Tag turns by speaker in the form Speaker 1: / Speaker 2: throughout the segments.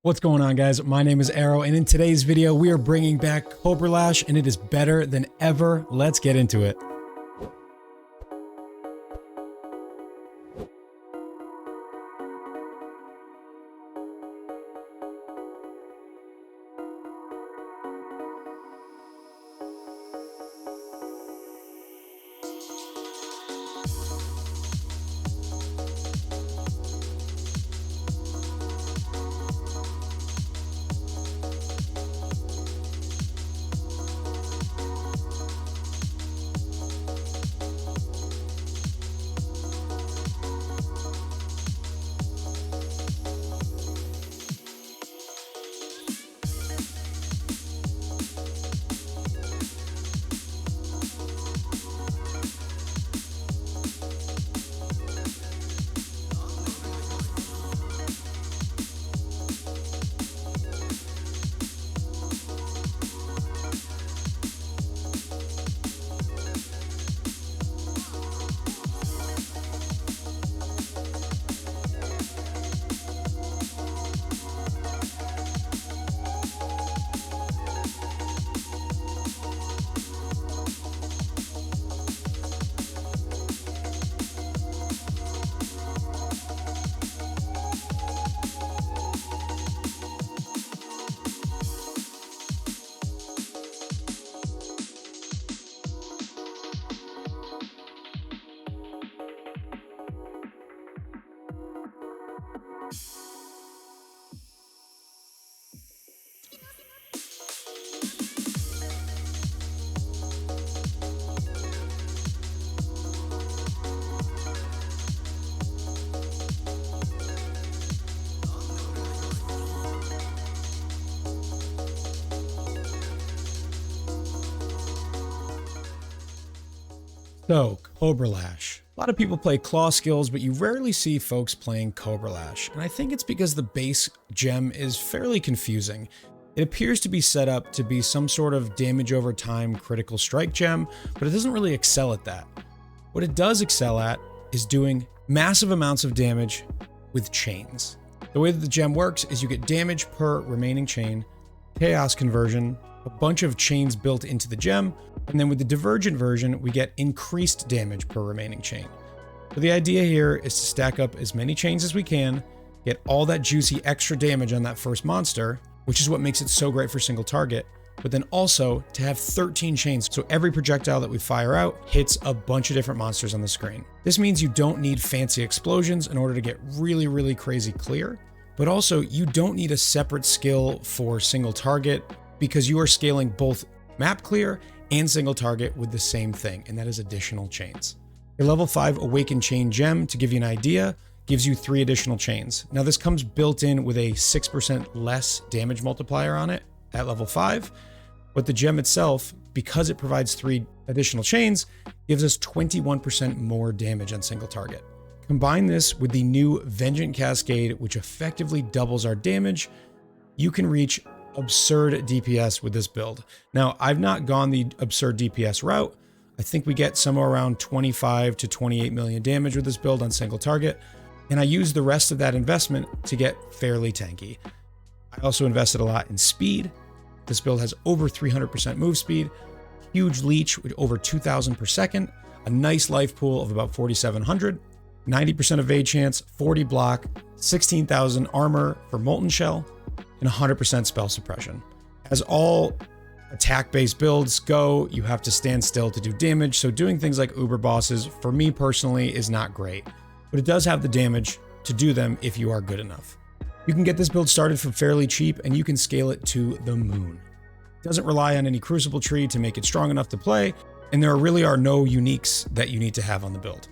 Speaker 1: What's going on, guys? My name is Arrow, and in today's video, we are bringing back Cobra Lash, and it is better than ever. Let's get into it. So, Cobra Lash. A lot of people play claw skills, but you rarely see folks playing Cobra Lash, and I think it's because the base gem is fairly confusing. It appears to be set up to be some sort of damage over time critical strike gem, but it doesn't really excel at that. What it does excel at is doing massive amounts of damage with chains. The way that the gem works is you get damage per remaining chain, chaos conversion, a bunch of chains built into the gem, and then with the divergent version, we get increased damage per remaining chain. So the idea here is to stack up as many chains as we can, get all that juicy extra damage on that first monster, which is what makes it so great for single target, but then also to have 13 chains, so every projectile that we fire out hits a bunch of different monsters on the screen. This means you don't need fancy explosions in order to get really crazy clear, but also you don't need a separate skill for single target because you are scaling both map clear and single target with the same thing, and that is additional chains. Your level 5 Awakened Chain gem, to give you an idea, gives you 3 additional chains. Now this comes built in with a 6% less damage multiplier on it at level 5, but the gem itself, because it provides 3 additional chains, gives us 21% more damage on single target. Combine this with the new Vengeance Cascade, which effectively doubles our damage, you can reach absurd DPS with this build. Now, I've not gone the absurd DPS route. I think we get somewhere around 25 to 28 million damage with this build on single target, and I use the rest of that investment to get fairly tanky. I also invested a lot in speed. This build has over 300% move speed, huge leech with over 2,000 per second, a nice life pool of about 4,700, 90% evade chance, 40 block, 16,000 armor for Molten Shell, and 100% spell suppression. As all attack-based builds go, you have to stand still to do damage, so doing things like Uber bosses, for me personally, is not great. But it does have the damage to do them if you are good enough. You can get this build started for fairly cheap, and you can scale it to the moon. It doesn't rely on any Crucible tree to make it strong enough to play, and there really are no uniques that you need to have on the build.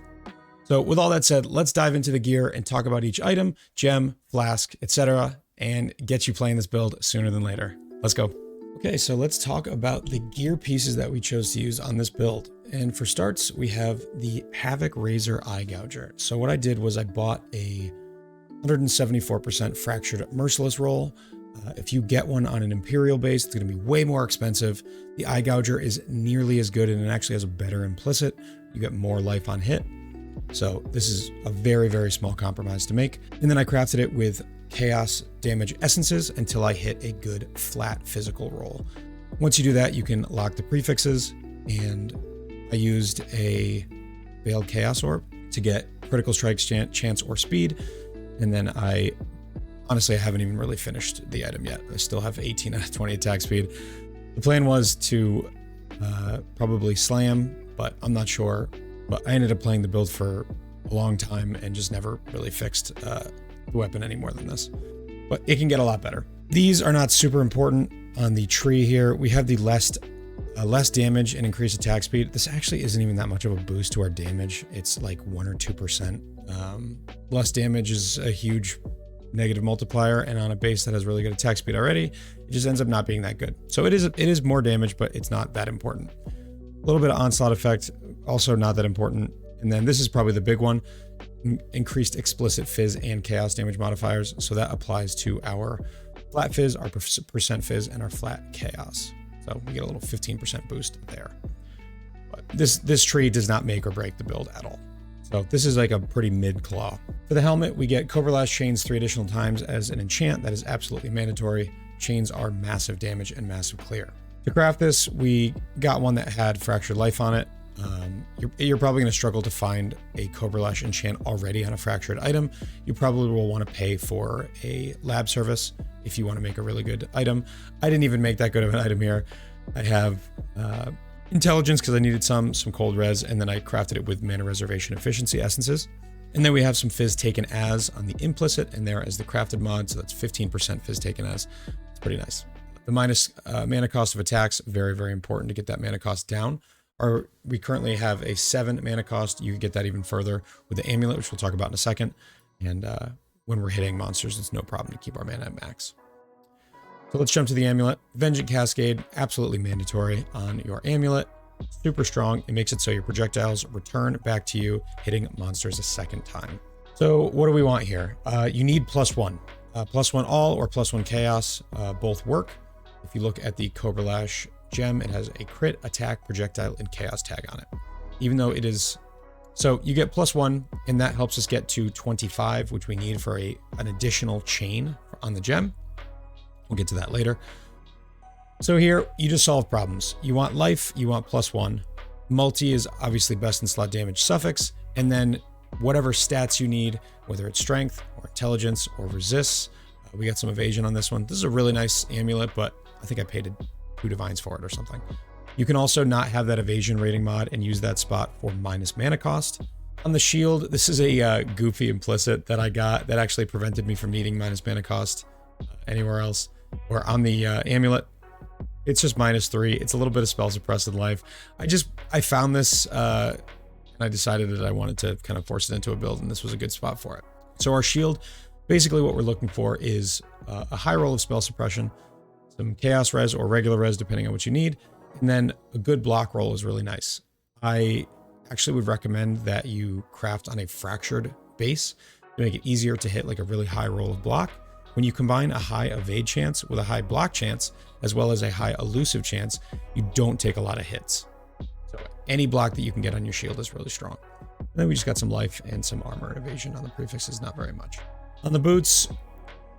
Speaker 1: So with all that said, let's dive into the gear and talk about each item, gem, flask, etc., and get you playing this build sooner than later. Let's go. Okay, so let's talk about the gear pieces that we chose to use on this build. And for starts, we have the Havoc Razor Eye Gouger. So what I did was I bought a 174% Fractured Merciless roll. If you get one on an Imperial base, it's going to be way more expensive. The Eye Gouger is nearly as good, and it actually has a better implicit. You get more life on hit. So this is a very small compromise to make. And then I crafted it with chaos damage essences until I hit a good flat physical roll. Once you do that, you can lock the prefixes, and I used a Veiled Chaos Orb to get critical strikes, chance, or speed. And then honestly, I haven't even really finished the item yet. I still have 18 out of 20 attack speed. The plan was to probably slam, but I'm not sure. But I ended up playing the build for a long time and just never really fixed the weapon any more than this. But it can get a lot better. These are not super important on the tree here. We have the less damage and increased attack speed. This actually isn't even that much of a boost to our damage. It's like 1 or 2%. Less damage is a huge negative multiplier, and on a base that has really good attack speed already, it just ends up not being that good. So it is more damage, but it's not that important. A little bit of onslaught effect, also not that important. And then this is probably the big one, increased explicit fizz and chaos damage modifiers. So that applies to our flat fizz, our percent fizz, and our flat chaos. So we get a little 15% boost there. But this tree does not make or break the build at all. So this is like a pretty mid claw. For the helmet, we get Cobra Lash Chains 3 additional times as an enchant. That is absolutely mandatory. Chains are massive damage and massive clear. To craft this, we got one that had Fractured Life on it. You're probably going to struggle to find a Cobra Lash enchant already on a fractured item. You probably will want to pay for a lab service if you want to make a really good item. I didn't even make that good of an item here. I have intelligence because I needed some cold res, and then I crafted it with mana reservation efficiency essences. And then we have some fizz taken as on the implicit, and there as the crafted mod, so that's 15% fizz taken as. It's pretty nice. The minus mana cost of attacks, very, very important to get that mana cost down. We currently have a 7 mana cost. You can get that even further with the amulet, which we'll talk about in a second. And when we're hitting monsters, it's no problem to keep our mana at max. So let's jump to the amulet. Vengeance Cascade, absolutely mandatory on your amulet. Super strong. It makes it so your projectiles return back to you, hitting monsters a second time. So what do we want here? You need +1. +1 all or +1 chaos, both work. If you look at the Cobra Lash gem, it has a crit, attack, projectile, and chaos tag on it. Even though it is... So you get +1, and that helps us get to 25, which we need for an additional chain on the gem. We'll get to that later. So here, you just solve problems. You want life, you want +1. Multi is obviously best in slot damage suffix, and then whatever stats you need, whether it's strength or intelligence or resists. We got some evasion on this one. This is a really nice amulet, but I think I paid 2 divines for it or something. You can also not have that evasion rating mod and use that spot for minus mana cost. On the shield, this is a goofy implicit that I got that actually prevented me from needing minus mana cost anywhere else. Or on the amulet, it's just -3. It's a little bit of spell suppressed in life. I found this and I decided that I wanted to kind of force it into a build, and this was a good spot for it. So our shield, basically what we're looking for is a high roll of spell suppression, some chaos res or regular res depending on what you need, and then a good block roll is really nice. I actually would recommend that you craft on a fractured base to make it easier to hit like a really high roll of block. When you combine a high evade chance with a high block chance, as well as a high elusive chance, you don't take a lot of hits. So any block that you can get on your shield is really strong. And then we just got some life and some armor and evasion on the prefixes, not very much. On the boots,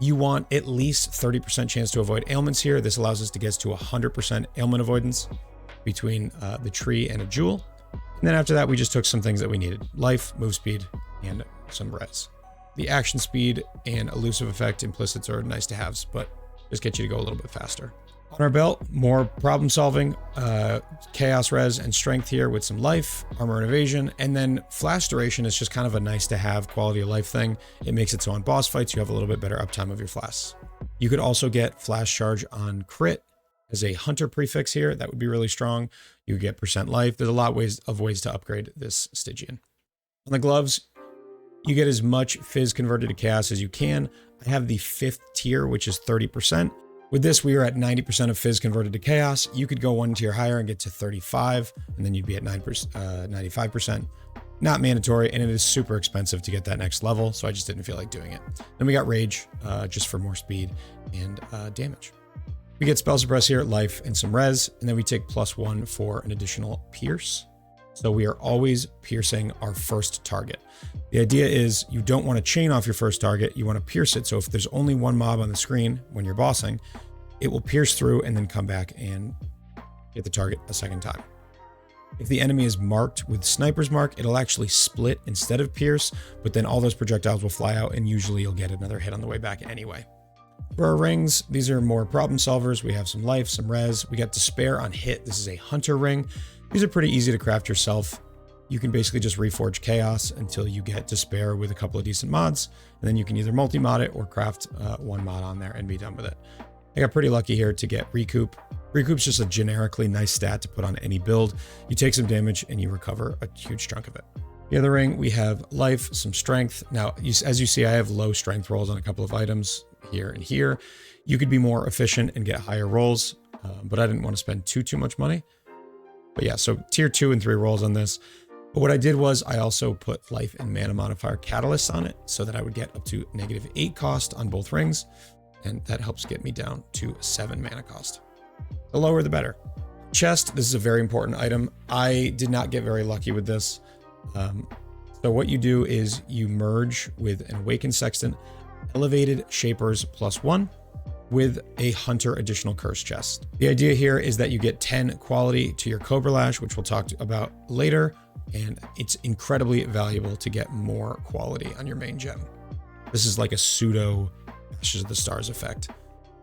Speaker 1: you want at least 30% chance to avoid ailments here. This allows us to get to 100% ailment avoidance between the tree and a jewel. And then after that, we just took some things that we needed. Life, move speed, and some res. The action speed and elusive effect implicits are nice to haves, but just get you to go a little bit faster. On our belt, more problem solving, chaos res and strength here with some life, armor and evasion, and then flash duration is just kind of a nice to have quality of life thing. It makes it so on boss fights, you have a little bit better uptime of your flasks. You could also get flash charge on crit as a hunter prefix here. That would be really strong. You get % life. There's a lot of ways to upgrade this Stygian. On the gloves, you get as much fizz converted to chaos as you can. I have the 5th tier, which is 30%. With this, we are at 90% of fizz converted to chaos. You could go 1 tier higher and get to 35, and then you'd be at 95%. Not mandatory, and it is super expensive to get that next level, so I just didn't feel like doing it. Then we got rage, just for more speed and damage. We get spell suppress here, life, and some res, and then we take +1 for an additional pierce. So we are always piercing our first target. The idea is you don't want to chain off your first target, you want to pierce it. So if there's only one mob on the screen when you're bossing, it will pierce through and then come back and hit the target a second time. If the enemy is marked with sniper's mark, it'll actually split instead of pierce, but then all those projectiles will fly out and usually you'll get another hit on the way back anyway. For our rings, these are more problem solvers. We have some life, some res. We got despair on hit. This is a hunter ring. These are pretty easy to craft yourself. You can basically just reforge chaos until you get despair with a couple of decent mods, and then you can either multi-mod it or craft one mod on there and be done with it. I got pretty lucky here to get recoup. Recoup's just a generically nice stat to put on any build. You take some damage and you recover a huge chunk of it. The other ring, we have life, some strength. Now, as you see, I have low strength rolls on a couple of items here and here. You could be more efficient and get higher rolls, but I didn't want to spend too much money. But yeah, so tier 2 and 3 rolls on this. But what I did was I also put life and mana modifier catalysts on it so that I would get up to -8 cost on both rings. And that helps get me down to 7 mana cost. The lower, the better. Chest, this is a very important item. I did not get very lucky with this. So what you do is you merge with an Awakened Sextant, Elevated Shapers +1 with a Hunter additional curse chest. The idea here is that you get 10 quality to your Cobra Lash, which we'll talk about later, and it's incredibly valuable to get more quality on your main gem. This is like a pseudo Ashes of the Stars effect.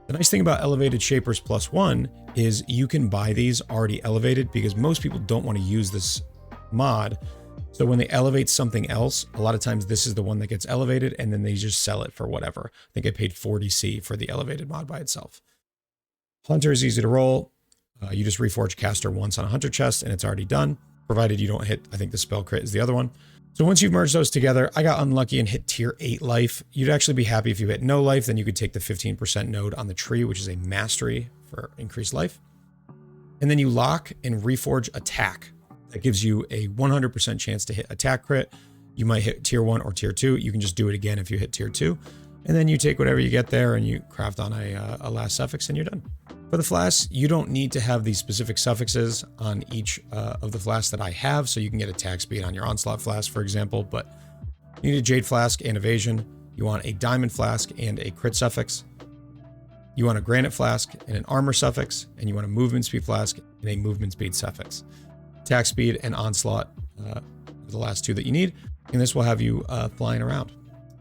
Speaker 1: The nice thing about Elevated Shapers +1 is you can buy these already elevated because most people don't want to use this mod. So when they elevate something else, a lot of times this is the one that gets elevated and then they just sell it for whatever. I think I paid 40C for the elevated mod by itself. Hunter is easy to roll. You just reforge caster once on a hunter chest and it's already done, provided you don't hit, I think the spell crit is the other one. So once you've merged those together, I got unlucky and hit tier 8 life. You'd actually be happy if you hit no life, then you could take the 15% node on the tree, which is a mastery for increased life. And then you lock and reforge attack. That gives you a 100% chance to hit attack crit. You might hit tier 1 or tier 2. You can just do it again if you hit tier 2. And then you take whatever you get there and you craft on a last suffix and you're done. For the flasks, you don't need to have these specific suffixes on each of the flasks that I have, so you can get attack speed on your Onslaught flask, for example, but you need a Jade flask and evasion. You want a Diamond flask and a crit suffix. You want a Granite flask and an armor suffix, and you want a movement speed flask and a movement speed suffix. Attack speed and Onslaught are the last two that you need, and this will have you flying around.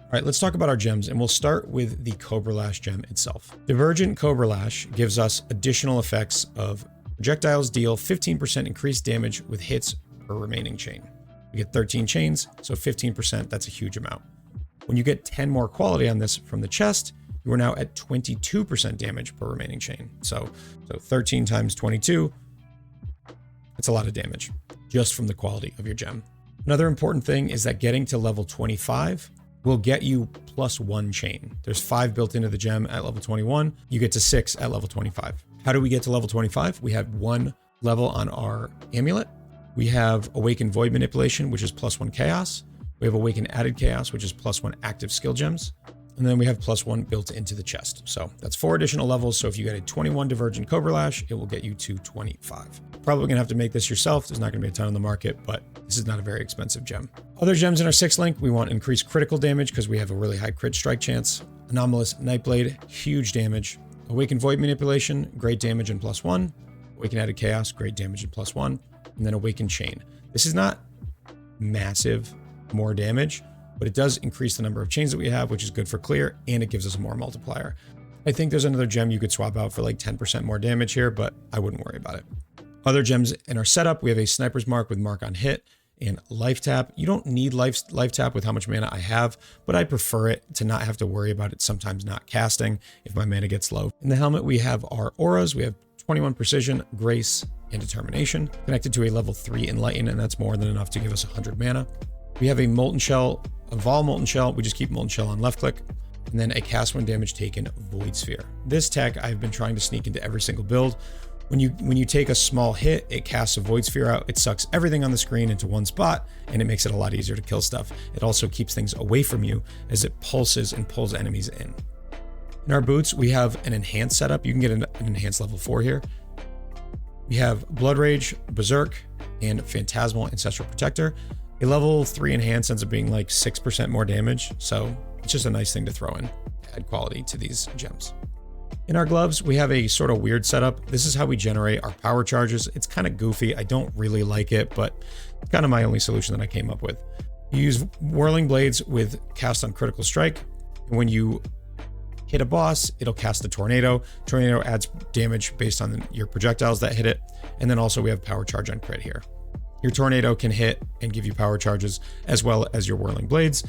Speaker 1: All right, let's talk about our gems, and we'll start with the Cobra Lash gem itself. Divergent Cobra Lash gives us additional effects of projectiles deal 15% increased damage with hits per remaining chain. We get 13 chains, so 15%, that's a huge amount. When you get 10 more quality on this from the chest, you are now at 22% damage per remaining chain. So 13 times 22, that's a lot of damage just from the quality of your gem. Another important thing is that getting to level 25 will get you +1 chain. There's 5 built into the gem at level 21. You get to 6 at level 25. How do we get to level 25? We have 1 level on our amulet. We have Awakened Void Manipulation, which is +1 chaos. We have Awakened Added Chaos, which is +1 active skill gems. And then we have +1 built into the chest. So that's 4 additional levels. So if you get a 21 Divergent Cobra Lash, it will get you to 25. Probably gonna have to make this yourself. There's not gonna be a ton on the market, but this is not a very expensive gem. Other gems in our 6 link, we want increased critical damage because we have a really high crit strike chance. Anomalous Nightblade, huge damage. Awakened Void Manipulation, great damage and +1. Awakened Added Chaos, great damage and +1. And then Awakened Chain. This is not massive more damage, but it does increase the number of chains that we have, which is good for clear, and it gives us more multiplier. I think there's another gem you could swap out for like 10% more damage here, but I wouldn't worry about it. Other gems in our setup, we have a Sniper's Mark with Mark on Hit and Life Tap. You don't need life Tap with how much mana I have, but I prefer it to not have to worry about it sometimes not casting if my mana gets low. In the helmet, we have our auras. We have 21 Precision, Grace, and Determination, connected to a level 3 Enlighten, and that's more than enough to give us 100 mana. We have a Molten Shell, a Vol Molten Shell. We just keep Molten Shell on left click. And then a cast when damage taken Void Sphere. This tech I've been trying to sneak into every single build. When you take a small hit, it casts a Void Sphere out. It sucks everything on the screen into one spot, and it makes it a lot easier to kill stuff. It also keeps things away from you as it pulses and pulls enemies in. In our boots, we have an enhanced setup. You can get an enhanced level 4 here. We have Blood Rage, Berserk, and Phantasmal Ancestral Protector. A level 3 enhance ends up being like 6% more damage, so it's just a nice thing to throw in, add quality to these gems. In our gloves, we have a sort of weird setup. This is how we generate our power charges. It's kind of goofy. I don't really like it, but it's kind of my only solution that I came up with. You use Whirling Blades with cast on Critical Strike. And when you hit a boss, it'll cast a Tornado. Tornado adds damage based on your projectiles that hit it. And then also we have Power Charge on crit here. Your Tornado can hit and give you power charges as well as your Whirling Blades.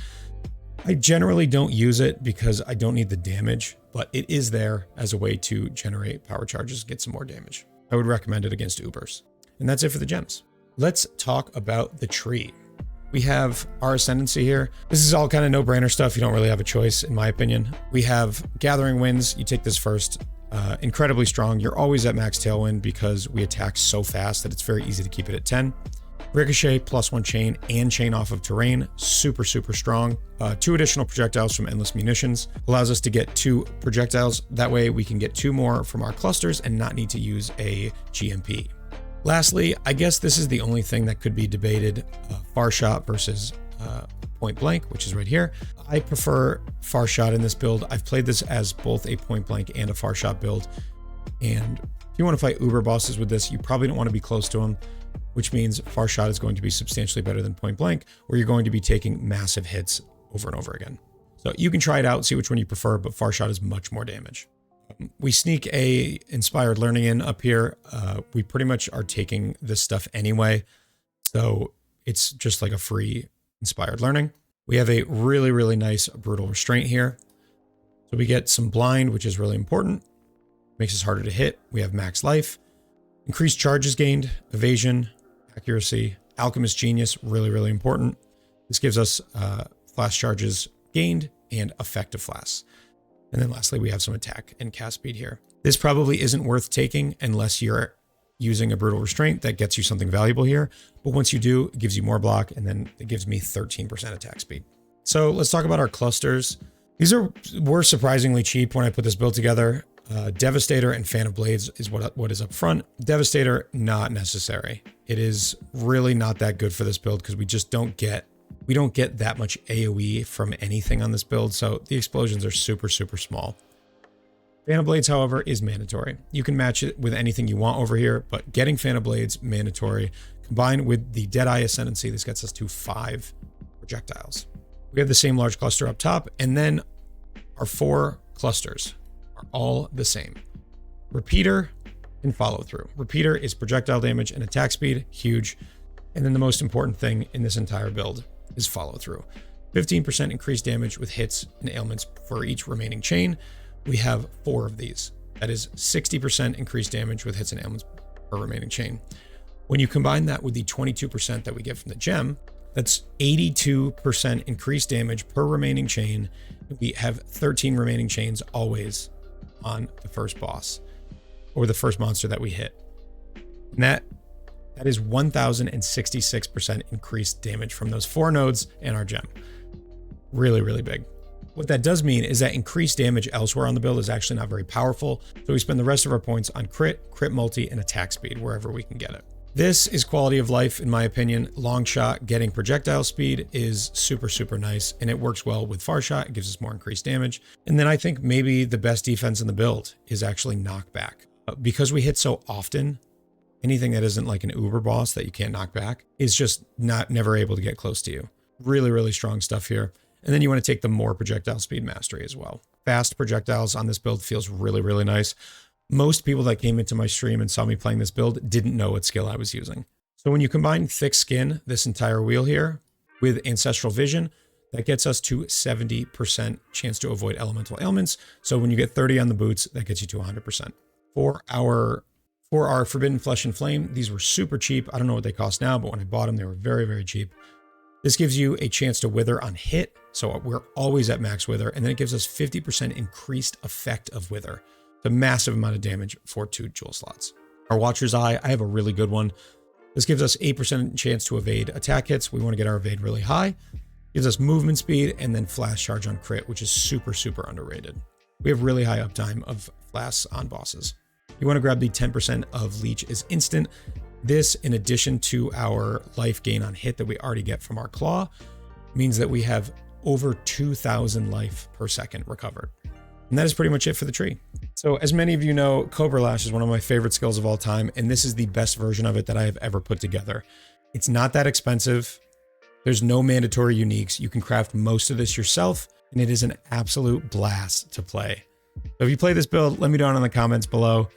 Speaker 1: I generally don't use it because I don't need the damage, but it is there as a way to generate power charges, get some more damage. I would recommend it against Ubers. And that's it for the gems. Let's talk about the tree. We have our Ascendancy here. This is all kind of no-brainer stuff. You don't really have a choice, in my opinion. We have Gathering Winds. You take this first. Incredibly strong. You're always at max Tailwind because we attack so fast that it's very easy to keep it at 10. Ricochet, +1 chain, and chain off of terrain. Super, super strong. 2 additional projectiles from Endless Munitions. Allows us to get 2 projectiles. That way we can get 2 more from our clusters and not need to use a GMP. Lastly, I guess this is the only thing that could be debated, Far Shot versus Point Blank, which is right here. I prefer Far Shot in this build. I've played this as both a Point Blank and a Far Shot build. And if you want to fight Uber bosses with this, you probably don't want to be close to them, which means Far Shot is going to be substantially better than Point Blank, where you're going to be taking massive hits over and over again. So you can try it out, see which one you prefer, but Far Shot is much more damage. We sneak a Inspired Learning in up here. We pretty much are taking this stuff anyway, so it's just like a free Inspired Learning. We have a really, really nice Brutal Restraint here. So we get some Blind, which is really important. Makes us harder to hit. We have Max Life. Increased charges gained, Evasion, Accuracy, Alchemist Genius, really, really important. This gives us flash charges gained and effective flasks. And then lastly, we have some attack and cast speed here. This probably isn't worth taking unless you're using a Brutal Restraint that gets you something valuable here. But once you do, it gives you more block, and then it gives me 13% attack speed. So let's talk about our clusters. These were surprisingly cheap when I put this build together. Devastator and Fan of Blades is what is up front. Devastator, not necessary. It is really not that good for this build because we don't get that much AoE from anything on this build, so the explosions are super, super small. Fan of Blades, however, is mandatory. You can match it with anything you want over here, but getting Fan of Blades, mandatory. Combined with the Deadeye Ascendancy, this gets us to 5 projectiles. We have the same large cluster up top, and then our 4 clusters are all the same. Repeater and follow through. Repeater is projectile damage and attack speed, huge. And then the most important thing in this entire build is follow through. 15% increased damage with hits and ailments for each remaining chain. We have 4 of these. That is 60% increased damage with hits and ailments per remaining chain. When you combine that with the 22% that we get from the gem, that's 82% increased damage per remaining chain. We have 13 remaining chains always on the first boss or the first monster that we hit. And that is 1,066% increased damage from those 4 nodes and our gem. Really, really big. What that does mean is that increased damage elsewhere on the build is actually not very powerful. So we spend the rest of our points on crit multi, and attack speed wherever we can get it. This is quality of life, in my opinion. Long shot, getting projectile speed is super, super nice, and it works well with Far Shot. It gives us more increased damage. And then I think maybe the best defense in the build is actually knockback. Because we hit so often, anything that isn't like an Uber boss that you can't knock back is just never able to get close to you. Really, really strong stuff here. And then you want to take the more projectile speed mastery as well. Fast projectiles on this build feels really, really nice. Most people that came into my stream and saw me playing this build didn't know what skill I was using. So when you combine Thick Skin, this entire wheel here, with Ancestral Vision, that gets us to 70% chance to avoid elemental ailments. So when you get 30 on the boots, that gets you to 100%. For our Forbidden Flesh and Flame, these were super cheap. I don't know what they cost now, but when I bought them, they were very, very cheap. This gives you a chance to wither on hit. So we're always at max wither. And then it gives us 50% increased effect of wither. It's a massive amount of damage for 2 jewel slots. Our Watcher's Eye, I have a really good one. This gives us 8% chance to evade attack hits. We want to get our evade really high. Gives us movement speed and then flash charge on crit, which is super, super underrated. We have really high uptime of flasks on bosses. You want to grab the 10% of leech is instant. This, in addition to our life gain on hit that we already get from our claw, means that we have over 2,000 life per second recovered. And that is pretty much it for the tree. So as many of you know, Cobra Lash is one of my favorite skills of all time, and this is the best version of it that I have ever put together. It's not that expensive. There's no mandatory uniques. You can craft most of this yourself, and it is an absolute blast to play. So if you play this build, let me know in the comments below.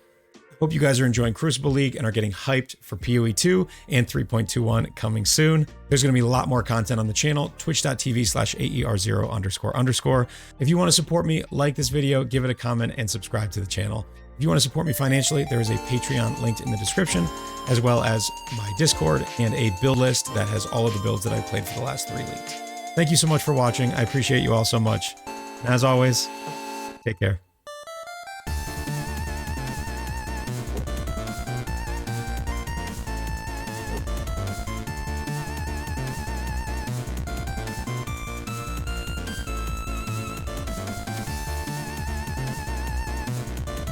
Speaker 1: Hope you guys are enjoying Crucible League and are getting hyped for PoE 2 and 3.21 coming soon. There's going to be a lot more content on the channel, twitch.tv/AER0___. If you want to support me, like this video, give it a comment, and subscribe to the channel. If you want to support me financially, there is a Patreon linked in the description, as well as my Discord and a build list that has all of the builds that I've played for the last 3 leagues. Thank you so much for watching. I appreciate you all so much. And as always, take care.